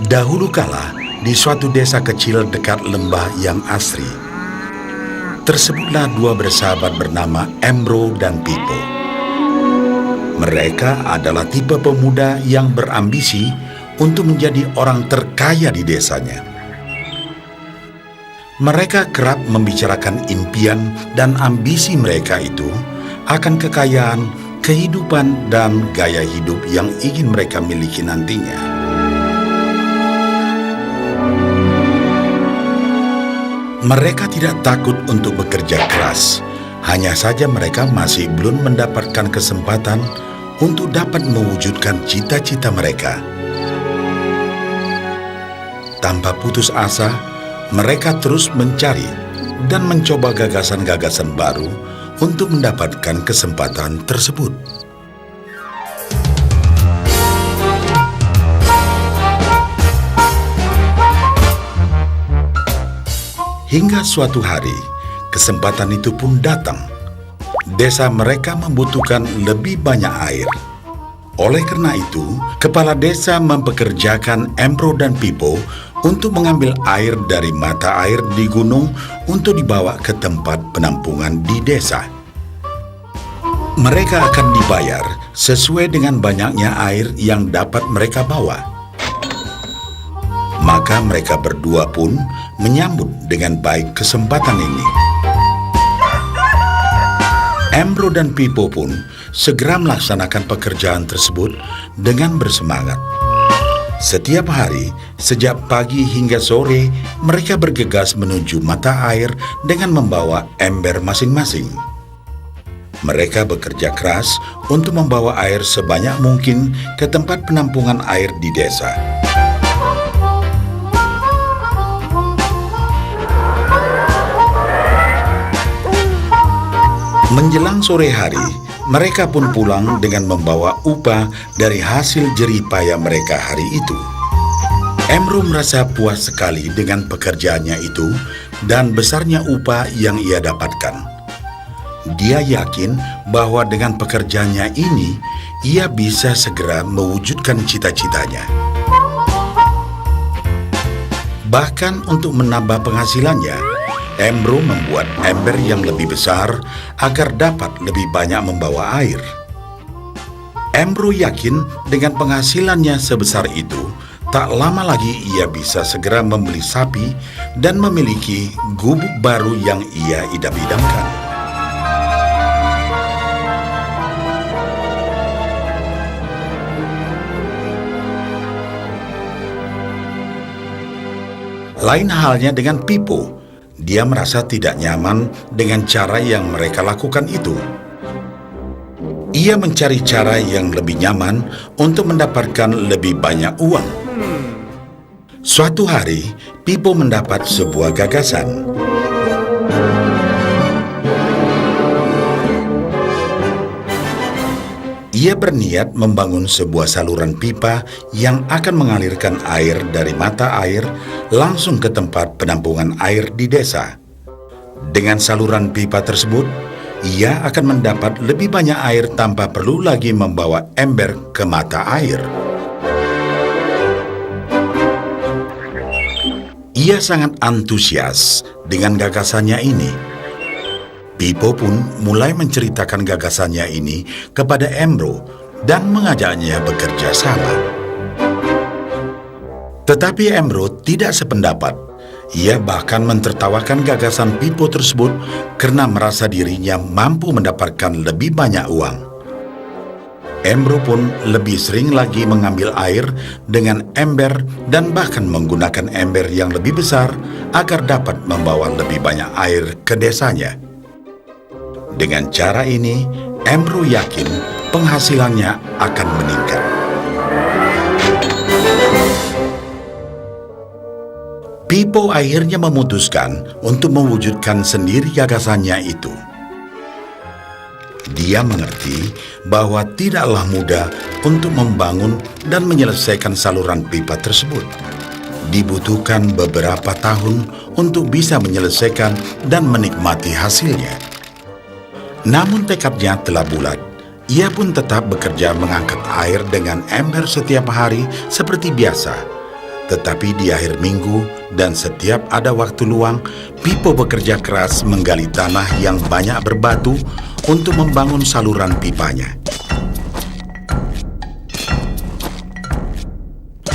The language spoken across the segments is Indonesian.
Dahulu kala, di suatu desa kecil dekat lembah yang asri, tersebutlah dua bersahabat bernama Embro dan Pipo. Mereka adalah tipe pemuda yang berambisi untuk menjadi orang terkaya di desanya. Mereka kerap membicarakan impian dan ambisi mereka itu akan kekayaan, kehidupan, dan gaya hidup yang ingin mereka miliki nantinya. Mereka tidak takut untuk bekerja keras, hanya saja mereka masih belum mendapatkan kesempatan untuk dapat mewujudkan cita-cita mereka. Tanpa putus asa, mereka terus mencari dan mencoba gagasan-gagasan baru untuk mendapatkan kesempatan tersebut. Hingga suatu hari, kesempatan itu pun datang. Desa mereka membutuhkan lebih banyak air. Oleh karena itu, kepala desa mempekerjakan Embro dan Pipo untuk mengambil air dari mata air di gunung untuk dibawa ke tempat penampungan di desa. Mereka akan dibayar sesuai dengan banyaknya air yang dapat mereka bawa. Maka mereka berdua pun menyambut dengan baik kesempatan ini. Embro dan Pipo pun segera melaksanakan pekerjaan tersebut dengan bersemangat. Setiap hari, sejak pagi hingga sore, mereka bergegas menuju mata air dengan membawa ember masing-masing. Mereka bekerja keras untuk membawa air sebanyak mungkin ke tempat penampungan air di desa. Menjelang sore hari, mereka pun pulang dengan membawa upah dari hasil jerih payah mereka hari itu. Embro merasa puas sekali dengan pekerjaannya itu dan besarnya upah yang ia dapatkan. Dia yakin bahwa dengan pekerjaannya ini, ia bisa segera mewujudkan cita-citanya. Bahkan untuk menambah penghasilannya, Embro membuat ember yang lebih besar agar dapat lebih banyak membawa air. Embro yakin dengan penghasilannya sebesar itu, tak lama lagi ia bisa segera membeli sapi dan memiliki gubuk baru yang ia idam-idamkan. Lain halnya dengan Pipo. Dia merasa tidak nyaman dengan cara yang mereka lakukan itu. Ia mencari cara yang lebih nyaman untuk mendapatkan lebih banyak uang. Suatu hari, Pipo mendapat sebuah gagasan. Ia berniat membangun sebuah saluran pipa yang akan mengalirkan air dari mata air langsung ke tempat penampungan air di desa. Dengan saluran pipa tersebut, ia akan mendapat lebih banyak air tanpa perlu lagi membawa ember ke mata air. Ia sangat antusias dengan gagasannya ini. Pipo pun mulai menceritakan gagasannya ini kepada Embro dan mengajaknya bekerja sama. Tetapi Embro tidak sependapat. Ia bahkan mentertawakan gagasan Pipo tersebut karena merasa dirinya mampu mendapatkan lebih banyak uang. Embro pun lebih sering lagi mengambil air dengan ember dan bahkan menggunakan ember yang lebih besar agar dapat membawa lebih banyak air ke desanya. Dengan cara ini, Embro yakin penghasilannya akan meningkat. Pipo akhirnya memutuskan untuk mewujudkan sendiri gagasannya itu. Dia mengerti bahwa tidaklah mudah untuk membangun dan menyelesaikan saluran pipa tersebut. Dibutuhkan beberapa tahun untuk bisa menyelesaikan dan menikmati hasilnya. Namun tekadnya telah bulat. Ia pun tetap bekerja mengangkat air dengan ember setiap hari seperti biasa. Tetapi di akhir minggu dan setiap ada waktu luang, Pipo bekerja keras menggali tanah yang banyak berbatu untuk membangun saluran pipanya.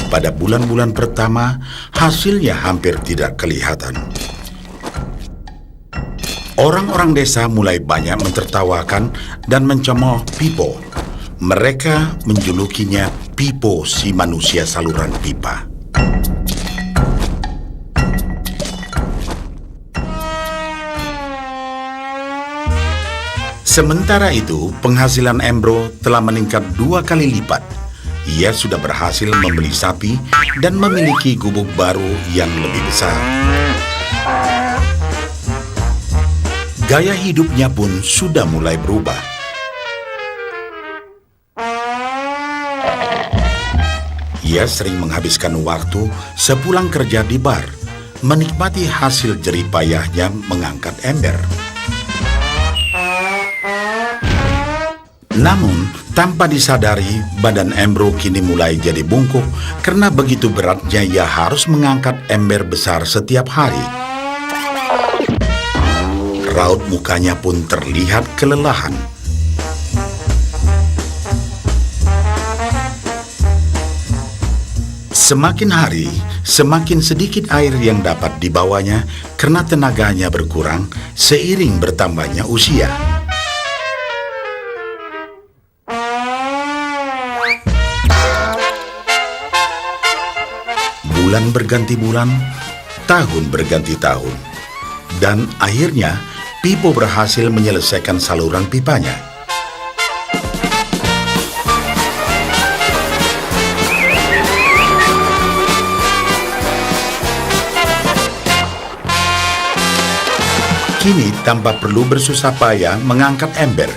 Pada bulan-bulan pertama, hasilnya hampir tidak kelihatan. Orang-orang desa mulai banyak mentertawakan dan mencemooh Pipo. Mereka menjulukinya Pipo si manusia saluran pipa. Sementara itu, penghasilan Embro telah meningkat 2 kali lipat. Ia sudah berhasil membeli sapi dan memiliki gubuk baru yang lebih besar. Gaya hidupnya pun sudah mulai berubah. Ia sering menghabiskan waktu sepulang kerja di bar, menikmati hasil jerih payahnya mengangkat ember. Namun, tanpa disadari, badan Embro kini mulai jadi bungkuk karena begitu beratnya ia harus mengangkat ember besar setiap hari. Raut mukanya pun terlihat kelelahan. Semakin hari, semakin sedikit air yang dapat dibawanya karena tenaganya berkurang seiring bertambahnya usia. Bulan berganti bulan, tahun berganti tahun, dan akhirnya Pipo berhasil menyelesaikan saluran pipanya. Kini tanpa perlu bersusah payah mengangkat ember,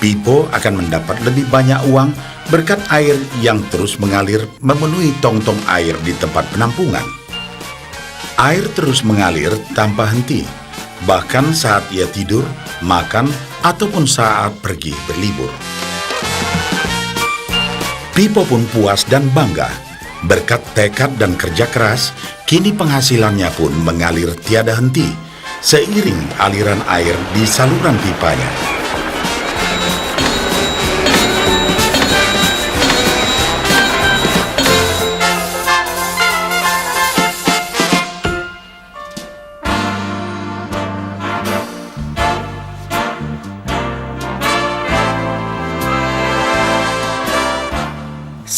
Pipo akan mendapat lebih banyak uang berkat air yang terus mengalir memenuhi tong-tong air di tempat penampungan. Air terus mengalir tanpa henti, bahkan saat ia tidur, makan, ataupun saat pergi berlibur. Pipo pun puas dan bangga. Berkat tekad dan kerja keras, kini penghasilannya pun mengalir tiada henti, seiring aliran air di saluran pipanya.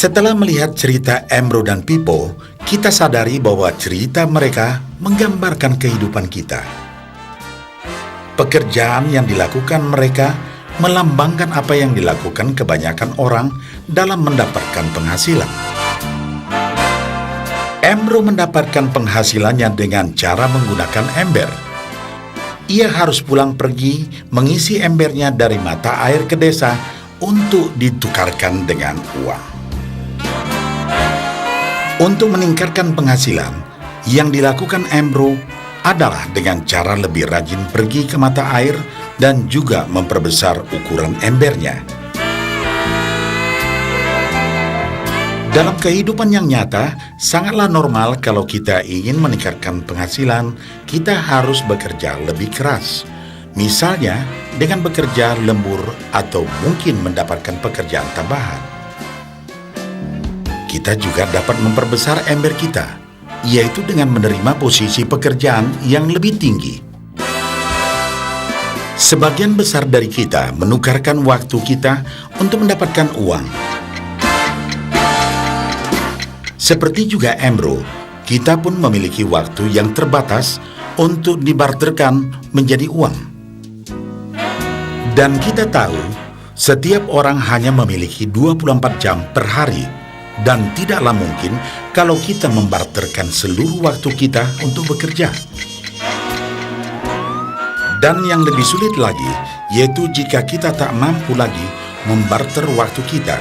Setelah melihat cerita Embro dan Pipo, kita sadari bahwa cerita mereka menggambarkan kehidupan kita. Pekerjaan yang dilakukan mereka melambangkan apa yang dilakukan kebanyakan orang dalam mendapatkan penghasilan. Embro mendapatkan penghasilannya dengan cara menggunakan ember. Ia harus pulang pergi mengisi embernya dari mata air ke desa untuk ditukarkan dengan uang. Untuk meningkatkan penghasilan, yang dilakukan Embro adalah dengan cara lebih rajin pergi ke mata air dan juga memperbesar ukuran embernya. Dalam kehidupan yang nyata, sangatlah normal kalau kita ingin meningkatkan penghasilan, kita harus bekerja lebih keras. Misalnya, dengan bekerja lembur atau mungkin mendapatkan pekerjaan tambahan. Kita juga dapat memperbesar ember kita, yaitu dengan menerima posisi pekerjaan yang lebih tinggi. Sebagian besar dari kita menukarkan waktu kita untuk mendapatkan uang. Seperti juga Embro, kita pun memiliki waktu yang terbatas untuk dibarterkan menjadi uang. Dan kita tahu, setiap orang hanya memiliki 24 jam per hari, dan tidaklah mungkin kalau kita membarterkan seluruh waktu kita untuk bekerja. Dan yang lebih sulit lagi, yaitu jika kita tak mampu lagi membarter waktu kita,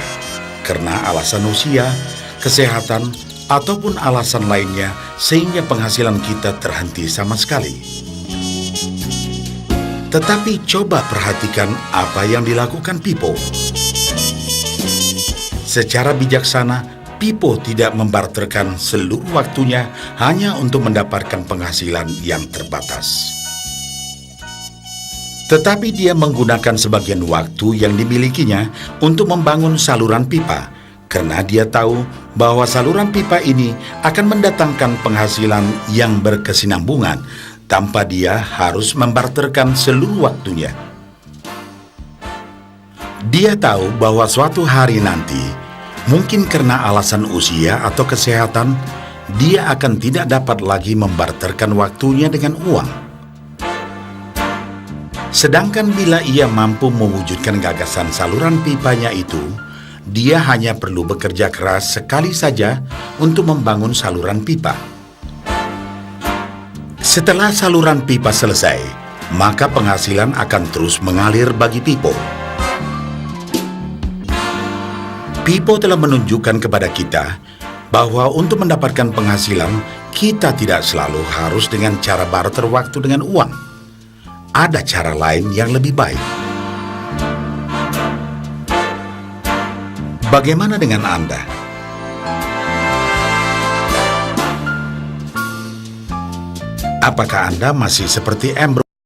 karena alasan usia, kesehatan, ataupun alasan lainnya sehingga penghasilan kita terhenti sama sekali. Tetapi coba perhatikan apa yang dilakukan Pipo. Secara bijaksana, Pipo tidak membarterkan seluruh waktunya hanya untuk mendapatkan penghasilan yang terbatas. Tetapi dia menggunakan sebagian waktu yang dimilikinya untuk membangun saluran pipa, karena dia tahu bahwa saluran pipa ini akan mendatangkan penghasilan yang berkesinambungan tanpa dia harus membarterkan seluruh waktunya. Dia tahu bahwa suatu hari nanti, mungkin karena alasan usia atau kesehatan, dia akan tidak dapat lagi membarterkan waktunya dengan uang. Sedangkan bila ia mampu mewujudkan gagasan saluran pipanya itu, dia hanya perlu bekerja keras sekali saja untuk membangun saluran pipa. Setelah saluran pipa selesai, maka penghasilan akan terus mengalir bagi Pipo. Pipo telah menunjukkan kepada kita bahwa untuk mendapatkan penghasilan, kita tidak selalu harus dengan cara barter waktu dengan uang. Ada cara lain yang lebih baik. Bagaimana dengan Anda? Apakah Anda masih seperti Ambrose